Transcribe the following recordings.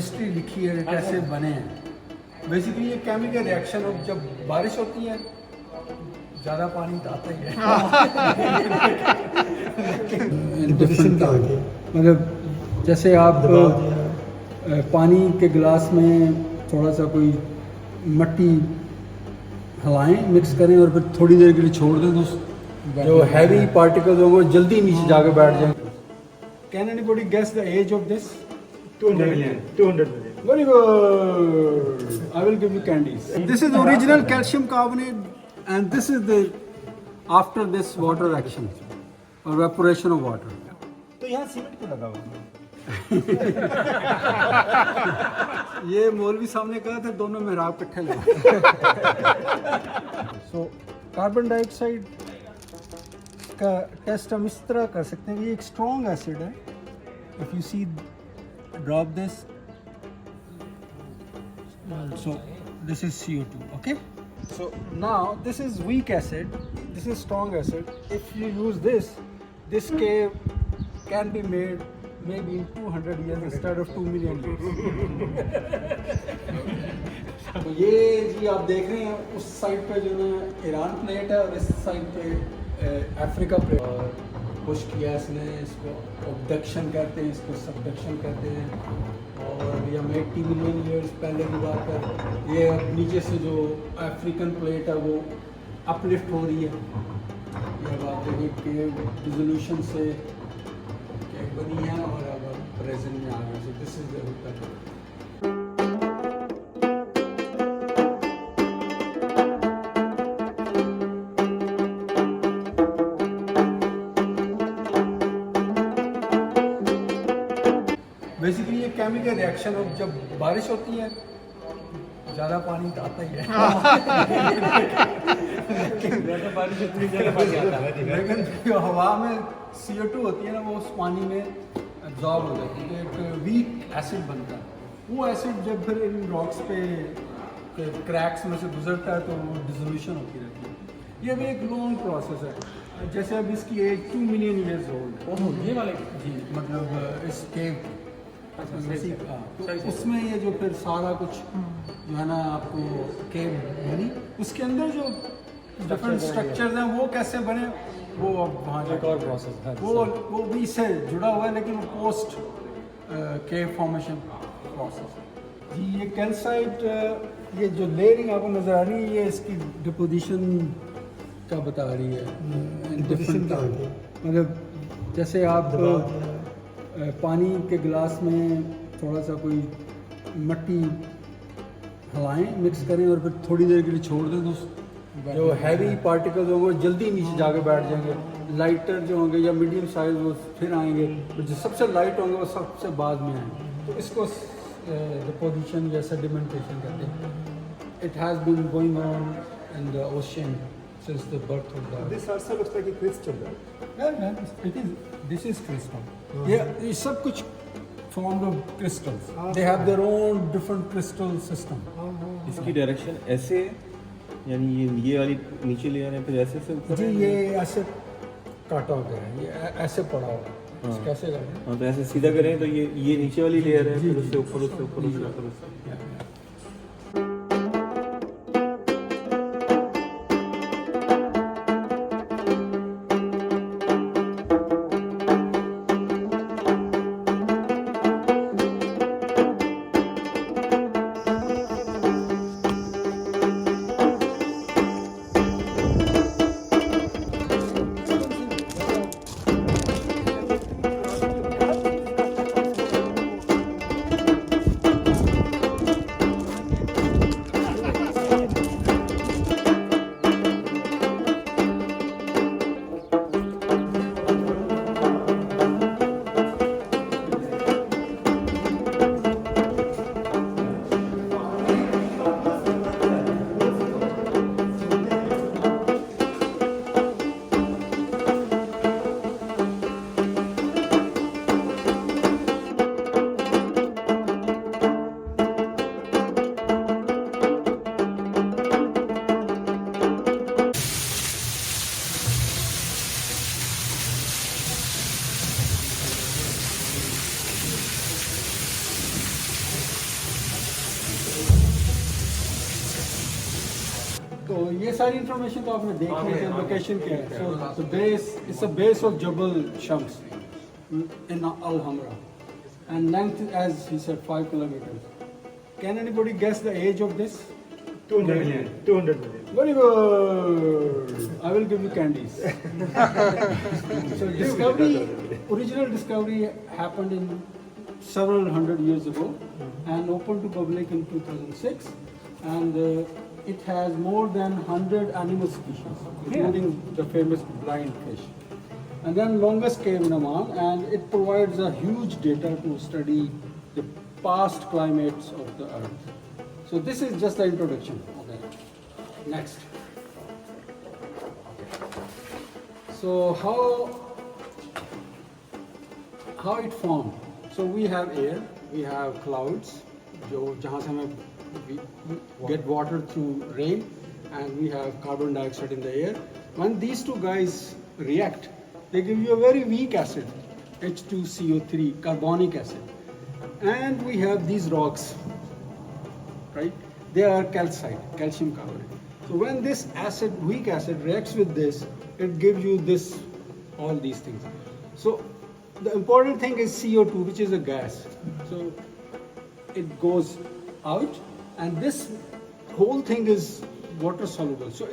Chemistry लिखी है कैसे बने हैं। बेसिकली ये केमिकल रिएक्शन, और जब बारिश होती है ज़्यादा पानी तो आता ही है। मतलब जैसे आप पानी के गिलास में थोड़ा सा कोई मट्टी हलाएं, मिक्स करें और फिर थोड़ी देर के लिए छोड़ दें तो जो हैवी पार्टिकल्स होंगे वो जल्दी नीचे जाके बैठ जाएंगे। Can anybody guess the age of this? 200 million. 200 million. Very good. I will give you candies. This is original calcium carbonate, and this is the after this water action or evaporation of water. तो यहाँ cement क्यों लगा हुआ है? ये मौलवी सामने कहा था दोनों मेहराब इकट्ठे लगा। सो कार्बन डाइऑक्साइड का टेस्ट हम इस तरह कर सकते हैं कि ये एक स्ट्रॉन्ग एसिड है। If you see drop this, so this is CO2, okay? So now this is weak acid, this is strong acid. If you use this cave can be made maybe in 200 years instead of 2 million years. तो ये जी आप देख रहे हैं उस side पे जो है ईरान प्लेट है और इस साइड पे अफ्रीका प्लेट। और पुश किया इसने, इसको ऑब्डक्शन कहते हैं, इसको सबडक्शन कहते हैं। और ये 80 मिलियन ईयर्स पहले की बात है। ये अब नीचे से जो अफ्रीकन प्लेट है वो अपलिफ्ट हो रही है। ये अब आप देखिए कि डिसोल्यूशन से केक बनी है और अब प्रेजेंट में आ गए। So this is the basically ये केमिकल रिएक्शन, और जब बारिश होती है ज़्यादा पानी तो आता ही है। लेकिन जो हवा में CO2 होती है ना वो उस पानी में एब्जॉर्ब हो जाती है, एक वीक एसिड बनता है। वो एसिड जब फिर इन रॉक्स पे क्रैक्स में से गुजरता है तो वो डिसोल्यूशन होती रहती है। ये भी एक लॉन्ग प्रोसेस है। जैसे अब इसकी एज 2 मिलियन ईयर्स ओल्ड है। ये वाले जी, मतलब इस केव तो उसमें ये जो फिर सारा कुछ जो है ना आपको केव बनी, उसके अंदर जो डिफरेंट स्ट्रक्चर्स हैं वो कैसे बने वो अब वहाँ एक और प्रोसेस है। वो भी इससे जुड़ा हुआ है, लेकिन वो पोस्ट केव फॉर्मेशन प्रोसेस जी। ये कैल्साइट, ये जो लेयरिंग आपको नज़र आ रही है ये इसकी डिपोजिशन का बता रही है। डिफरेंट मतलब जैसे आप पानी के गिलास में थोड़ा सा कोई मट्टी हलाएं, मिक्स करें और फिर थोड़ी देर के लिए छोड़ दें तो जो हैवी पार्टिकल्स होंगे वो जल्दी नीचे जाके बैठ जाएंगे। लाइटर जो होंगे या मीडियम साइज वो फिर आएंगे, तो जो सबसे लाइट होंगे वो सबसे बाद में आएंगे। तो इसको डिपोजिशन या सेडिमेंटेशन कहते हैं। It has been going on in the ocean since the birth of the This also looks like a crystal. this is crystal. ये सब कुछ formed of crystals. They have their own different crystal system. इसकी direction ऐसे, यानी ये वाली नीचे layer है फिर ऐसे से ऊपर जी ये ऐसे काटा हो गया है, ये ऐसे पड़ा हुआ है। कैसे करें? हाँ, तो ऐसे सीधा करें तो ये नीचे वाली लेयर है, फिर उससे ऊपर उससे ऊपर उससे ऊपर उससे। तो ये सारी इंफॉर्मेशन तो आपने देख ली है, लोकेशन क्या है. So the base is a base of Jabal Shams in Al Hamra, and length, as he said, 5 kilometers. Can anybody guess the age of this? 200 million. 200 million. Very good. I will give you candies. So original discovery happened in several hundred years ago and opened to public in 2006, and it has more than 100 animal species, including the famous blind fish. And then longest cave in Oman, and it provides a huge data to study the past climates of the earth. So this is just the introduction. Okay. Next. So how it formed? So we have air, we have clouds, जहाँ से हमें we get water through rain, and we have carbon dioxide in the air. When these two guys react, they give you a very weak acid, H2CO3, carbonic acid. And we have these rocks, right? They are calcite, calcium carbonate. So when this acid, weak acid, reacts with this, it gives you this, all these things. So the important thing is CO2, which is a gas. So it goes out, and this whole thing is water soluble. So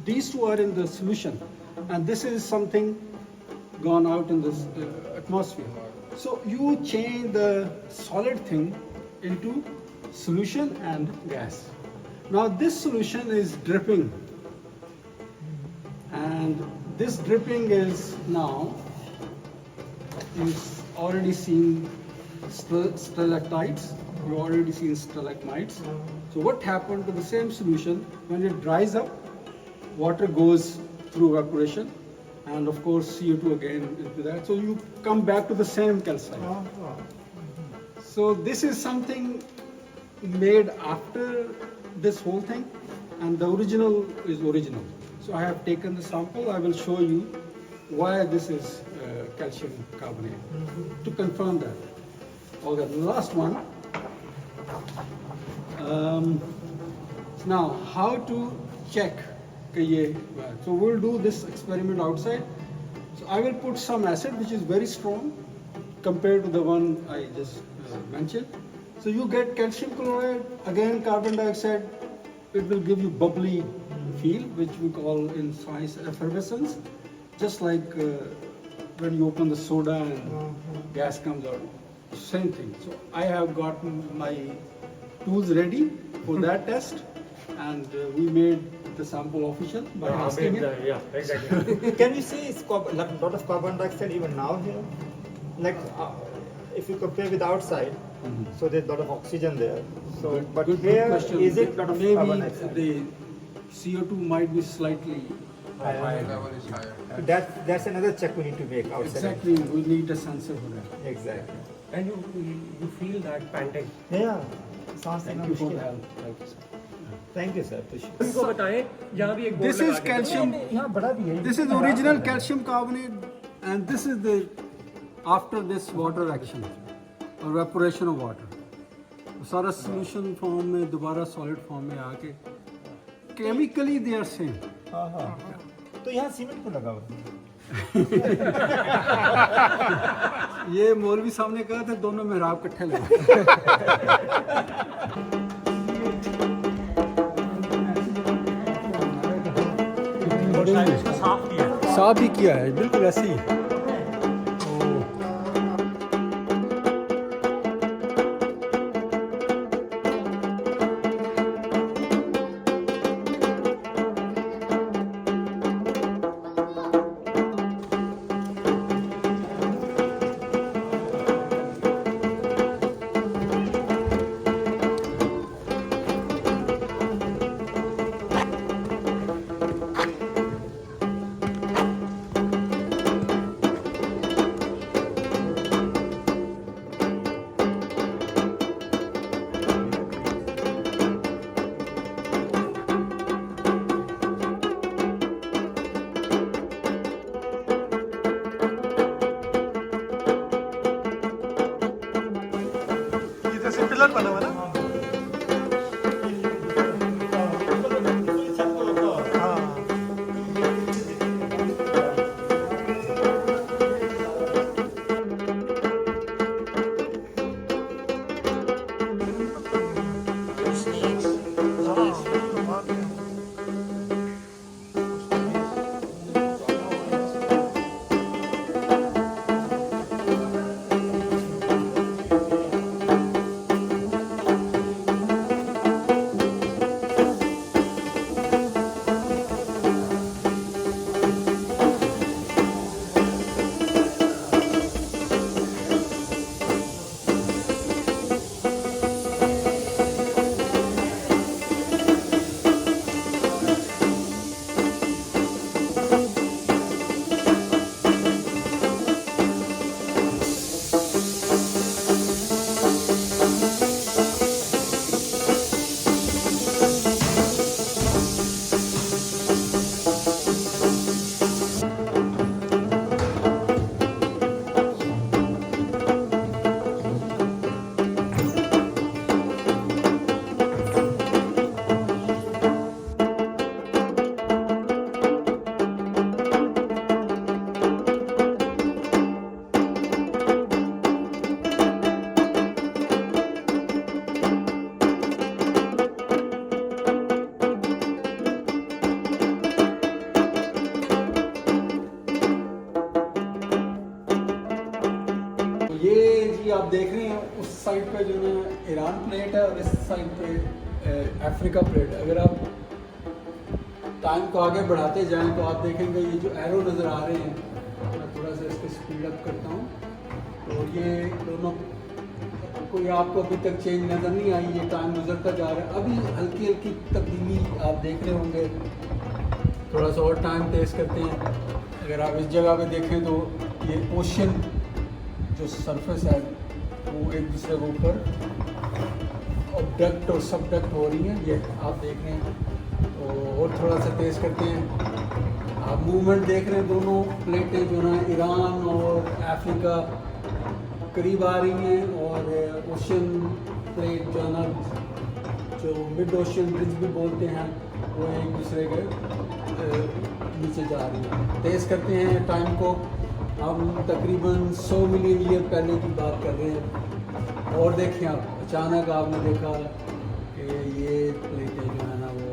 these two are in the solution, and this is something gone out in this atmosphere. So you change the solid thing into solution and gas. Now this solution is dripping, and this dripping is now, you've already seen stalactites, you've already seen stalagmites. So what happened to the same solution? When it dries up, water goes through evaporation, and of course CO2 again into that. So you come back to the same calcite. So this is something made after this whole thing, and the original is original. So I have taken the sample. I will show you why this is calcium carbonate to confirm that. Okay, the last one. Now, how to check? So we'll do this experiment outside. So I will put some acid which is very strong compared to the one I just mentioned. So you get calcium chloride, again carbon dioxide. It will give you bubbly feel, which we call in science effervescence, just like when you open the soda and gas comes out. Same thing. So I have gotten my tools ready for that test, and we made the sample official by asking it. Yeah, exactly. Can we see it's a lot of carbon dioxide even now here? Like if you compare with outside, so there's a lot of oxygen there. So, but Good here question. is it lot of Maybe carbon dioxide? the CO2 might be slightly higher. That's another check we need to make outside. Exactly, we need a sensor for that. Exactly. And you feel that panting. Yeah. Sounds Thank you for the help. Thank you, sir. Appreciate it. उनको बताएं यहाँ भी एक board This लगा is के calcium. यहाँ बड़ा भी है. This is original calcium carbonate, and this is the after this water action or evaporation of water. सारा solution form में दोबारा solid form में आके chemically they are same. हाँ हाँ. तो यहाँ सीमेंट को लगा हुआ है. ये मौलवी साहब ने कहा था दोनों मेहराब इकट्ठे लगा. इसको साफ किया है। साफ भी किया है, बिल्कुल ऐसे ही. आप देख रहे हैं उस साइड पे जो है ईरान प्लेट है और इस साइड पे अफ्रीका प्लेट है। अगर आप टाइम को आगे बढ़ाते जाएं तो आप देखेंगे ये जो एरो नज़र आ रहे हैं, मैं थोड़ा सा इसको स्पीड अप करता हूँ, तो ये दोनों कोई आपको अभी तक चेंज नज़र नहीं आई, ये टाइम गुजरता जा रहा है। अभी हल्की हल्की तब्दीली आप देख रहे होंगे। थोड़ा सा और टाइम तेज़ करते हैं। अगर आप इस जगह पे देखें तो ये ओशन जो सरफेस है वो एक दूसरे के ऊपर ऑब्डक्ट और सबडक्ट हो रही हैं, ये आप देख रहे हैं। तो और थोड़ा सा तेज़ करते हैं। आप मूवमेंट देख रहे हैं, दोनों प्लेटें जो ना ईरान और अफ्रीका करीब आ रही हैं और ओशन प्लेट जो है ना जो मिड ओशन ब्रिज भी बोलते हैं वो एक दूसरे के नीचे जा रही है। तेज़ करते हैं टाइम को। हम तकरीबन 100 मिलियन ईयर पहले की बात कर रहे हैं और देखें आप अचानक आपने देखा कि ये प्लेटें जो है ना वो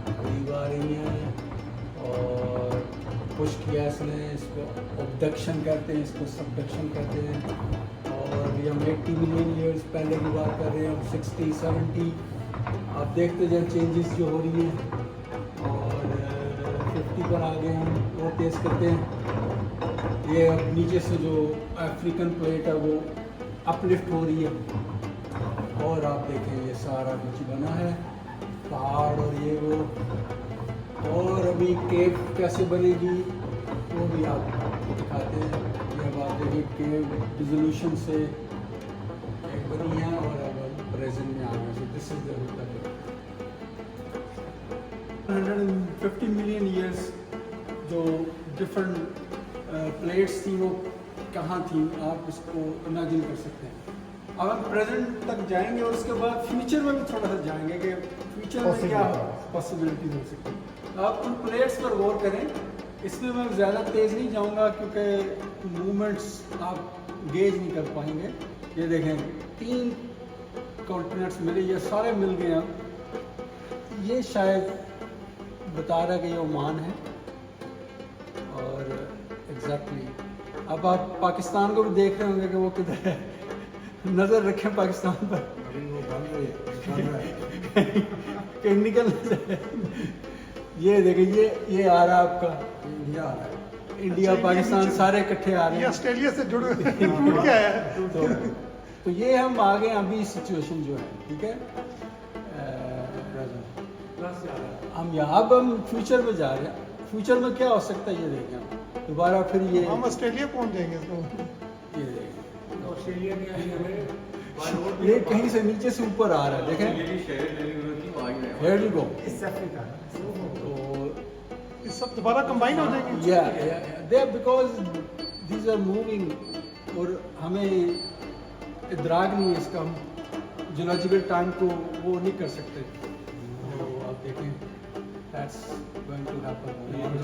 करीब आ रही हैं और पुश किया इसने, इसको ऑब्डक्शन कहते हैं, इसको सबडक्शन कहते हैं। और अभी हम 80 मिलियन ईयर्स पहले की बात कर रहे हैं, 60, 70 आप देखते जाए चेंजेस जो हो रही हैं। और 50 पर आ गए हम और तेज़ करते हैं। ये अब नीचे से जो अफ्रीकन प्लेट है वो अपलिफ्ट हो रही है और आप देखें ये सारा कुछ बना है, पहाड़ और ये वो। और अभी केव कैसे बनेगी वो भी आपको दिखाते हैं। ये अब आप देखिए केव डिसोल्यूशन से एक बनी है और अब हम प्रेजेंट में आ गए। So this is the 150 million years जो डिफरेंट प्लेट्स थी वो कहाँ थी, आप इसको इमेजिन कर सकते हैं। अब हम प्रेजेंट तक जाएंगे और उसके बाद फ्यूचर में भी थोड़ा सा जाएंगे कि फ्यूचर में क्या पॉसिबिलिटीज हो सकती है। आप उन प्लेट्स पर गौर करें। इसमें मैं ज़्यादा तेज़ नहीं जाऊंगा क्योंकि मूवमेंट्स आप गेज नहीं कर पाएंगे। ये देखें 3 कॉन्टिनेंट्स मिले, ये सारे मिल गए अब। ये शायद बता रहा है कि ये ओमान है और एग्जैक्टली अब आप पाकिस्तान को भी देख रहे होंगे कि वो किधर है। नज़र रखें पाकिस्तान पर कहीं निकल ये देखिए ये आ रहा है आपका इंडिया आ रहा है। इंडिया पाकिस्तान सारे इकट्ठे आ रहे हैं। ऑस्ट्रेलिया से जुड़ के आया है। तो ये हम आ गए अभी सिचुएशन जो है, ठीक है। हम यहाँ अब हम फ्यूचर में जा रहे हैं। फ्यूचर में क्या हो सकता है ये देखें हम दोबारा फिर ये हम ऑस्ट्रेलिया पहुंच जाएंगे तो ये देखें ऑस्ट्रेलिया के ये कहीं से नीचे से ऊपर आ रहा है, देखें। Here we go. तो ये सब दोबारा कंबाइन हो जाएंगे। दे बिकॉज दीज आर मूविंग और हमें इदराक नहीं है इसका, हम जियोलॉजिकल टाइम को वो नहीं कर सकते। तो आप देखें that's going to happen.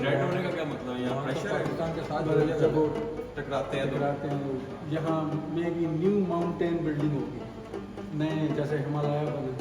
Red होने का क्या मतलब है? यहाँ प्रेशर है पाकिस्तान के साथ जब वो टकराते हैं तो टकराते हैं यहाँ may be new mountain building होगी, नए जैसे हिमालय बने